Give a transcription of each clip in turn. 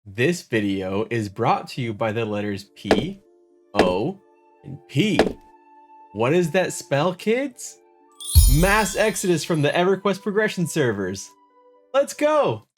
This video is brought to you by the letters P, O, and P. What does that spell, kids? Mass exodus from the EverQuest progression servers. Let's go!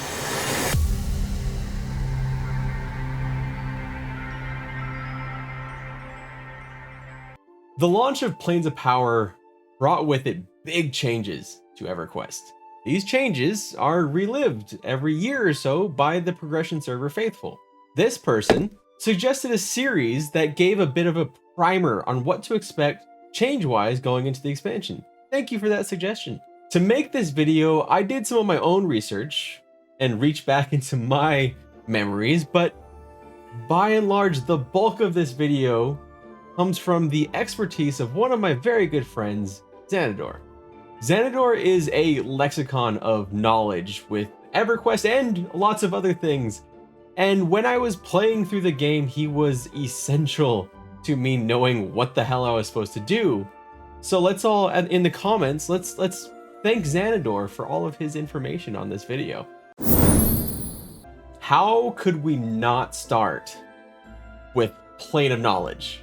The launch of Planes of Power brought with it big changes to EverQuest. These changes are relived every year or so by the progression server faithful. This person suggested a series that gave a bit of a primer on what to expect change-wise going into the expansion. Thank you for that suggestion. To make this video, I did some of my own research and reached back into my memories, but by and large, the bulk of this video comes from the expertise of one of my very good friends, Xanador. Xanador is a lexicon of knowledge with EverQuest and lots of other things. And when I was playing through the game, he was essential to me knowing what the hell I was supposed to do. So let's all, in the comments, let's thank Xanador for all of his information on this video. How could we not start with Plane of Knowledge?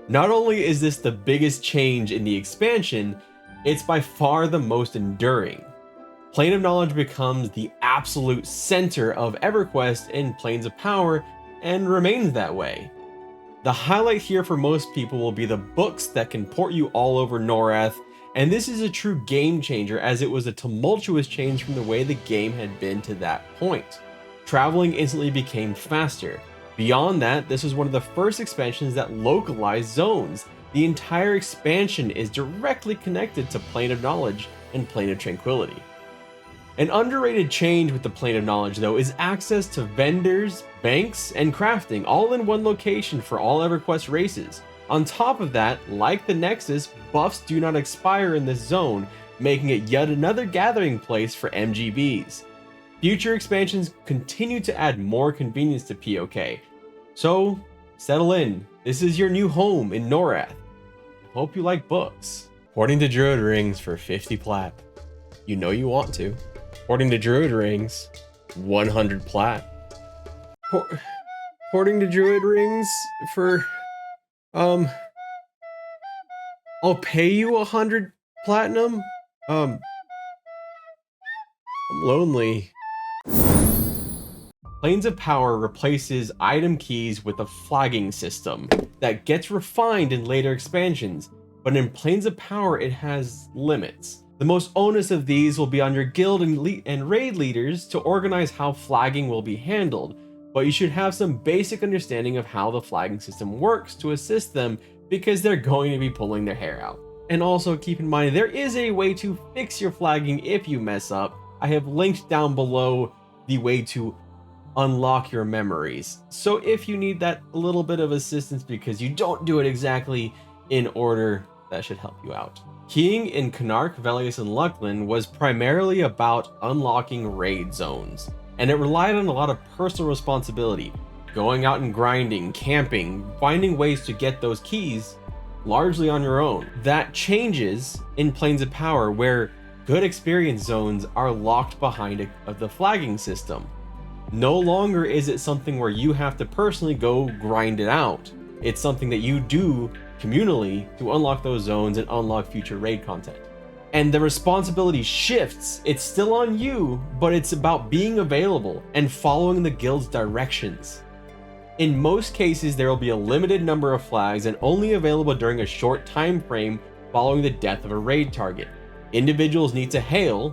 Not only is this the biggest change in the expansion, it's by far the most enduring. Plane of Knowledge becomes the absolute center of EverQuest in Planes of Power and remains that way. The highlight here for most people will be the books that can port you all over Norath, and this is a true game changer as it was a tumultuous change from the way the game had been to that point. Traveling instantly became faster. Beyond that, this was one of the first expansions that localized zones. The entire expansion is directly connected to Plane of Knowledge and Plane of Tranquility. An underrated change with the Plane of Knowledge, though, is access to vendors, banks, and crafting, all in one location for all EverQuest races. On top of that, like the Nexus, buffs do not expire in this zone, making it yet another gathering place for MGBs. Future expansions continue to add more convenience to POK. So, settle in. This is your new home in Norath. Hope you like books. Porting to Druid Rings for 50 plat. You know you want to. Porting to Druid Rings, 100 plat. Porting to Druid Rings for, I'll pay you 100 platinum? I'm lonely. Planes of Power replaces item keys with a flagging system that gets refined in later expansions, but in Planes of Power it has limits. The most onus of these will be on your guild and raid leaders to organize how flagging will be handled, but you should have some basic understanding of how the flagging system works to assist them because they're going to be pulling their hair out. And also keep in mind, there is a way to fix your flagging if you mess up. I have linked down below the way to unlock your memories. So if you need that little bit of assistance because you don't do it exactly in order, that should help you out. Keying in Canark, Velius, and Luclin was primarily about unlocking raid zones, and it relied on a lot of personal responsibility, going out and grinding, camping, finding ways to get those keys largely on your own. That changes in Planes of Power where good experience zones are locked behind the flagging system. No longer is it something where you have to personally go grind it out. It's something that you do communally to unlock those zones and unlock future raid content. And the responsibility shifts. It's still on you, but it's about being available and following the guild's directions. In most cases, there will be a limited number of flags and only available during a short time frame following the death of a raid target. Individuals need to hail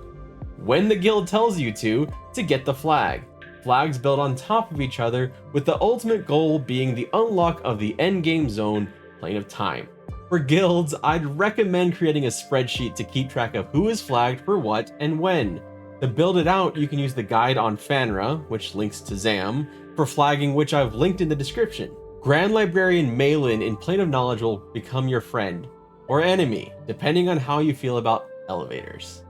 when the guild tells you to get the flag. Flags build on top of each other, with the ultimate goal being the unlock of the endgame zone, Plane of Time. For guilds, I'd recommend creating a spreadsheet to keep track of who is flagged for what and when. To build it out, you can use the guide on Fanra, which links to Zam, for flagging, which I've linked in the description. Grand Librarian Malin in Plane of Knowledge will become your friend, or enemy, depending on how you feel about elevators.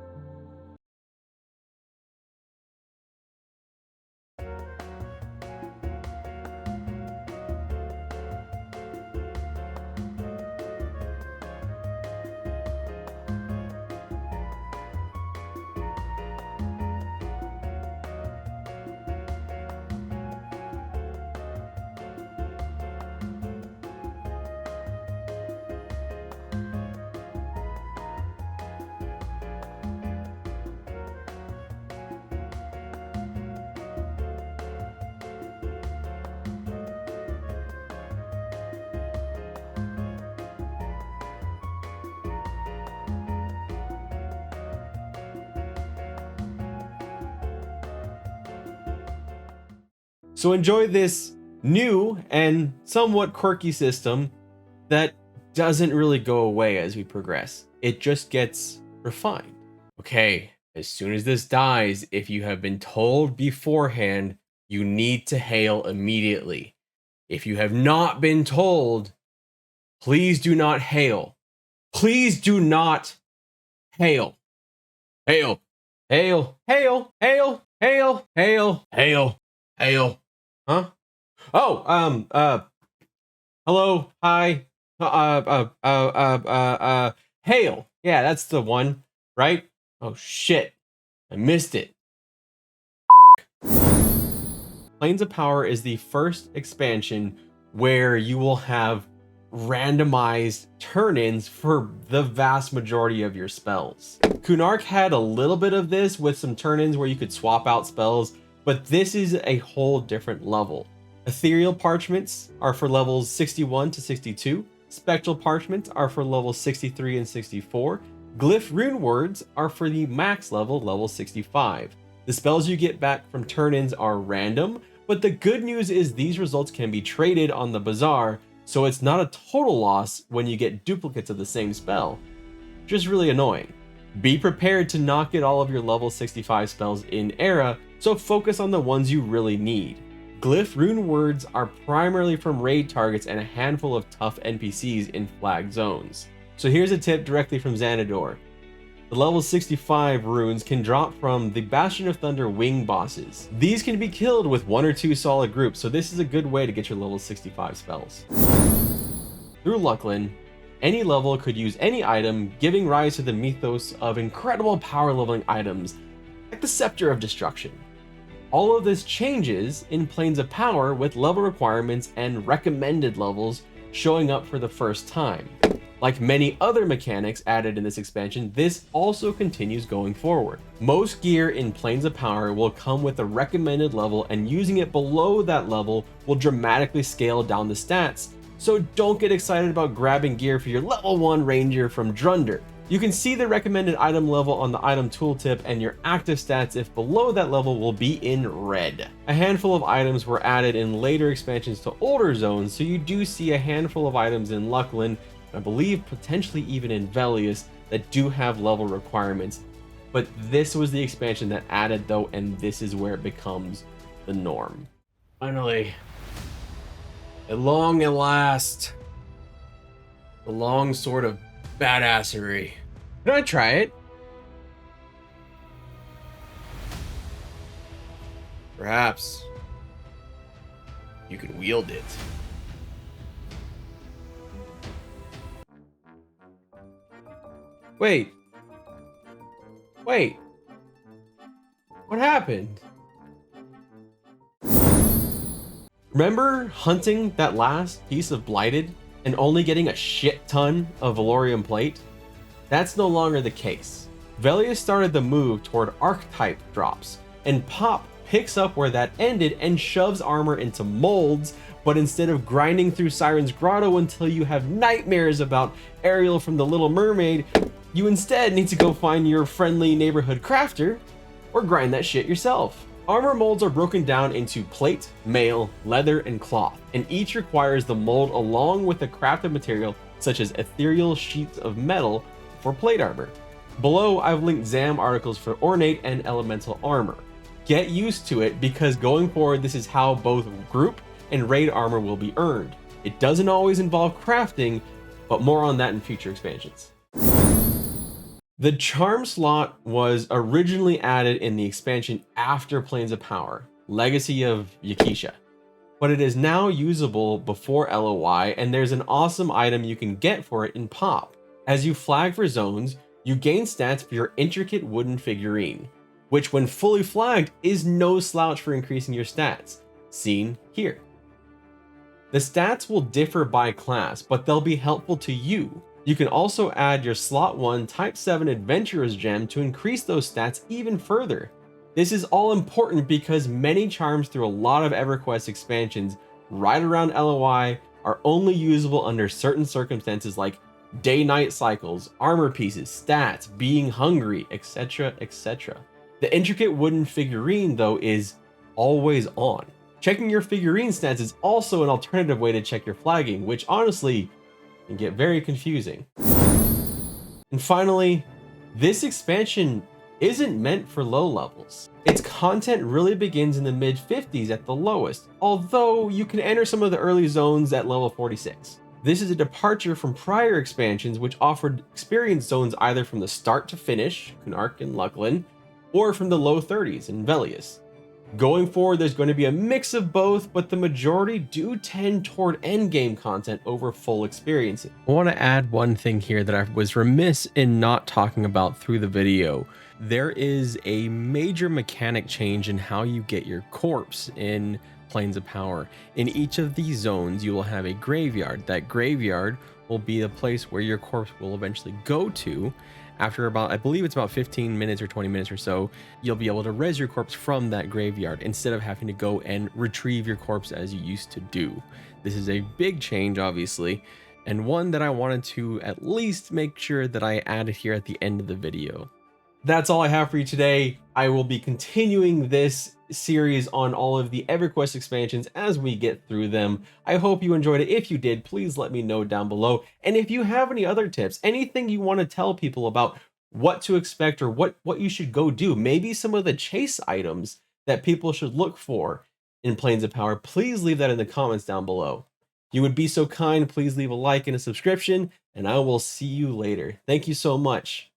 So enjoy this new and somewhat quirky system that doesn't really go away as we progress. It just gets refined. Okay, as soon as this dies, if you have been told beforehand, you need to hail immediately. If you have not been told, please do not hail. Please do not hail. Hail. Hail. Hail. Hail. Hail. Hail. Hail. Hail. Huh? Oh, hello, hi, hail. Yeah, that's the one, right? Oh shit, I missed it. Planes of Power is the first expansion where you will have randomized turn-ins for the vast majority of your spells. Kunark had a little bit of this with some turn-ins where you could swap out spells, but this is a whole different level. Ethereal Parchments are for levels 61 to 62. Spectral Parchments are for levels 63 and 64. Glyph Rune Words are for the max level 65. The spells you get back from turn-ins are random, but the good news is these results can be traded on the bazaar, so it's not a total loss when you get duplicates of the same spell. Just really annoying. Be prepared to not get all of your level 65 spells in Era, so focus on the ones you really need. Glyph Rune Words are primarily from raid targets and a handful of tough NPCs in flag zones. So here's a tip directly from Xanador. The level 65 runes can drop from the Bastion of Thunder wing bosses. These can be killed with 1 or 2 solid groups, so this is a good way to get your level 65 spells. Through Luclin, any level could use any item, giving rise to the mythos of incredible power leveling items, like the Scepter of Destruction. All of this changes in Planes of Power with level requirements and recommended levels showing up for the first time. Like many other mechanics added in this expansion, this also continues going forward. Most gear in Planes of Power will come with a recommended level, and using it below that level will dramatically scale down the stats, so don't get excited about grabbing gear for your level 1 ranger from Drunder. You can see the recommended item level on the item tooltip, and your active stats if below that level will be in red. A handful of items were added in later expansions to older zones, so you do see a handful of items in Luclin, I believe potentially even in Velius, that do have level requirements. But this was the expansion that added though, and this is where it becomes the norm. Finally, at long and last, the long sword of badassery. Can I try it? Perhaps you can wield it. Wait. What happened? Remember hunting that last piece of Blighted and only getting a shit ton of Valorium plate? That's no longer the case. Velius started the move toward archetype drops, and Pop picks up where that ended and shoves armor into molds, but instead of grinding through Siren's Grotto until you have nightmares about Ariel from The Little Mermaid, you instead need to go find your friendly neighborhood crafter or grind that shit yourself. Armor molds are broken down into plate, mail, leather, and cloth, and each requires the mold along with a crafted material such as ethereal sheets of metal for plate armor. Below, I've linked ZAM articles for ornate and elemental armor. Get used to it, because going forward this is how both group and raid armor will be earned. It doesn't always involve crafting, but more on that in future expansions. The charm slot was originally added in the expansion after Planes of Power, Legacy of Yakisha, but it is now usable before LOI, and there's an awesome item you can get for it in Pop. As you flag for zones, you gain stats for your intricate wooden figurine, which when fully flagged is no slouch for increasing your stats, seen here. The stats will differ by class, but they'll be helpful to you. You can also add your slot 1 type 7 adventurer's gem to increase those stats even further. This is all important because many charms through a lot of EverQuest expansions right around LOI are only usable under certain circumstances like day-night cycles, armor pieces, stats, being hungry, etc, etc. The intricate wooden figurine though is always on. Checking your figurine stats is also an alternative way to check your flagging, which honestly can get very confusing. And finally, this expansion isn't meant for low levels. Its content really begins in the mid 50s at the lowest, although you can enter some of the early zones at level 46. This is a departure from prior expansions which offered experience zones either from the start to finish, Kunark and Luclin, or from the low 30s in Velius. Going forward, there's going to be a mix of both, but the majority do tend toward endgame content over full experiences. I want to add one thing here that I was remiss in not talking about through the video. There is a major mechanic change in how you get your corpse in Planes of Power. In each of these zones, you will have a graveyard. That graveyard will be the place where your corpse will eventually go to. After about, I believe it's about 15 minutes or 20 minutes or so, you'll be able to res your corpse from that graveyard instead of having to go and retrieve your corpse as you used to do. This is a big change, obviously, and one that I wanted to at least make sure that I added here at the end of the video. That's all I have for you today. I will be continuing this series on all of the EverQuest expansions as we get through them. I hope you enjoyed it. If you did, please let me know down below. And if you have any other tips, anything you want to tell people about what to expect or what you should go do, maybe some of the chase items that people should look for in Planes of Power, please leave that in the comments down below. If you would be so kind, please leave a like and a subscription, and I will see you later. Thank you so much.